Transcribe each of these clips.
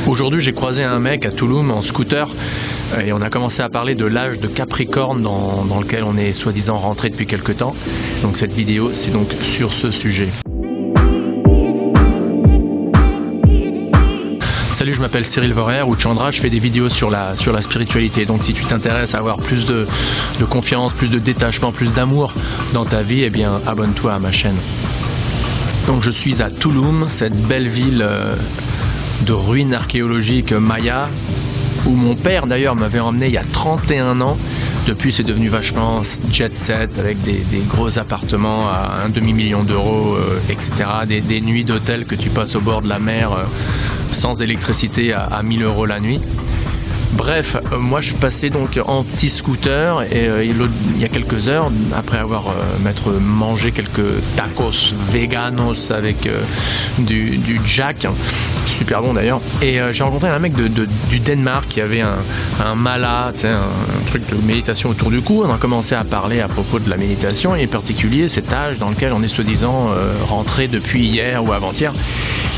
Aujourd'hui, j'ai croisé un mec à Tulum en scooter et on a commencé à parler de l'âge de Capricorne dans lequel on est soi-disant rentré depuis quelques temps. Donc cette vidéo, c'est donc sur ce sujet. Salut, je m'appelle Cyril Vorer ou Chandra, je fais des vidéos sur la spiritualité. Donc si tu t'intéresses à avoir plus de confiance, plus de détachement, plus d'amour dans ta vie, eh bien abonne-toi à ma chaîne. Donc je suis à Tulum, cette belle ville de ruines archéologiques maya, où mon père d'ailleurs m'avait emmené il y a 31 ans. Depuis, c'est devenu vachement jet set avec des gros appartements à 1,5 million d'euros, etc. Des nuits d'hôtel que tu passes au bord de la mer sans électricité à 1 000 € la nuit. Bref, moi je passais donc en petit scooter et il y a quelques heures, après avoir mangé quelques tacos veganos avec du jack, super bon d'ailleurs, et j'ai rencontré un mec du Danemark qui avait un mala, tu sais, un truc de méditation autour du cou. On a commencé à parler à propos de la méditation et en particulier cet âge dans lequel on est soi-disant rentré depuis hier ou avant-hier.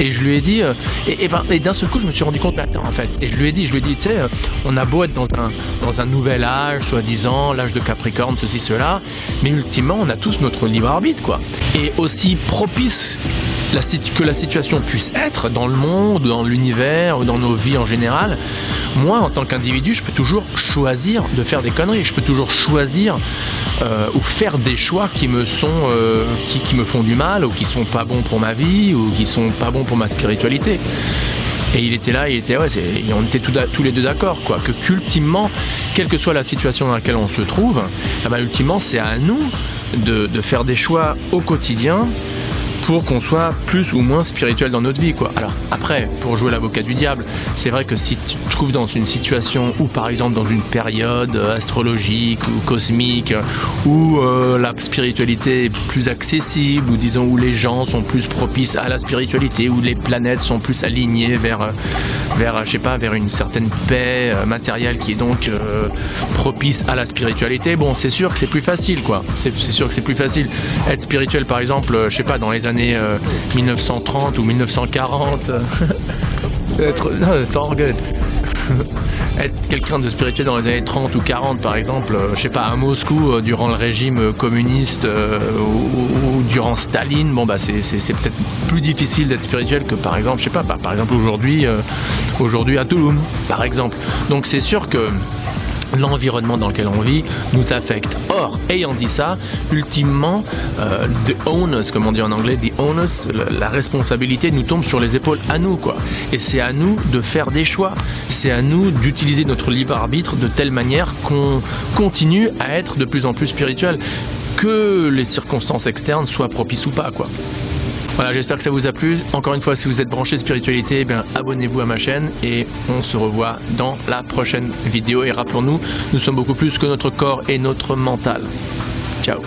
Et je lui ai dit, et d'un seul coup je me suis rendu compte maintenant en fait, et je lui ai dit, tu sais, on a beau être dans un nouvel âge, soi-disant, l'âge de Capricorne, ceci, cela, mais ultimement, on a tous notre libre arbitre, quoi. Et aussi propice que la situation puisse être dans le monde, dans l'univers, dans nos vies en général, moi, en tant qu'individu, je peux toujours choisir de faire des conneries, je peux toujours choisir ou faire des choix qui me font du mal, ou qui sont pas bons pour ma vie, ou qui sont pas bons pour ma spiritualité. Et il était là, on était tous les deux d'accord, quoi, que qu'ultimement, quelle que soit la situation dans laquelle on se trouve, ultimement, c'est à nous de faire des choix au quotidien pour qu'on soit plus ou moins spirituel dans notre vie, quoi. Alors après, pour jouer l'avocat du diable, c'est vrai que si tu te trouves dans une situation où, par exemple, dans une période astrologique ou cosmique, où la spiritualité est plus accessible, ou disons où les gens sont plus propices à la spiritualité, où les planètes sont plus alignées vers une certaine paix matérielle qui est donc propice à la spiritualité, bon, c'est sûr que c'est plus facile, quoi. C'est sûr que c'est plus facile. Être spirituel, par exemple, je sais pas, dans les années 1930 ou 1940, sans regret. Être quelqu'un de spirituel dans les années 30 ou 40, par exemple, je sais pas, à Moscou, durant le régime communiste ou durant Staline, bon bah c'est peut-être plus difficile d'être spirituel que, par exemple, je sais pas, par exemple aujourd'hui à Tulum, par exemple. Donc c'est sûr que l'environnement dans lequel on vit nous affecte. Or, ayant dit ça, ultimement, the onus, comme on dit en anglais, the onus, la responsabilité nous tombe sur les épaules à nous, quoi. Et c'est à nous de faire des choix. C'est à nous d'utiliser notre libre arbitre de telle manière qu'on continue à être de plus en plus spirituel, que les circonstances externes soient propices ou pas, quoi. Voilà, j'espère que ça vous a plu. Encore une fois, si vous êtes branché spiritualité, eh bien, abonnez-vous à ma chaîne et on se revoit dans la prochaine vidéo. Et rappelons-nous, nous sommes beaucoup plus que notre corps et notre mental. Ciao.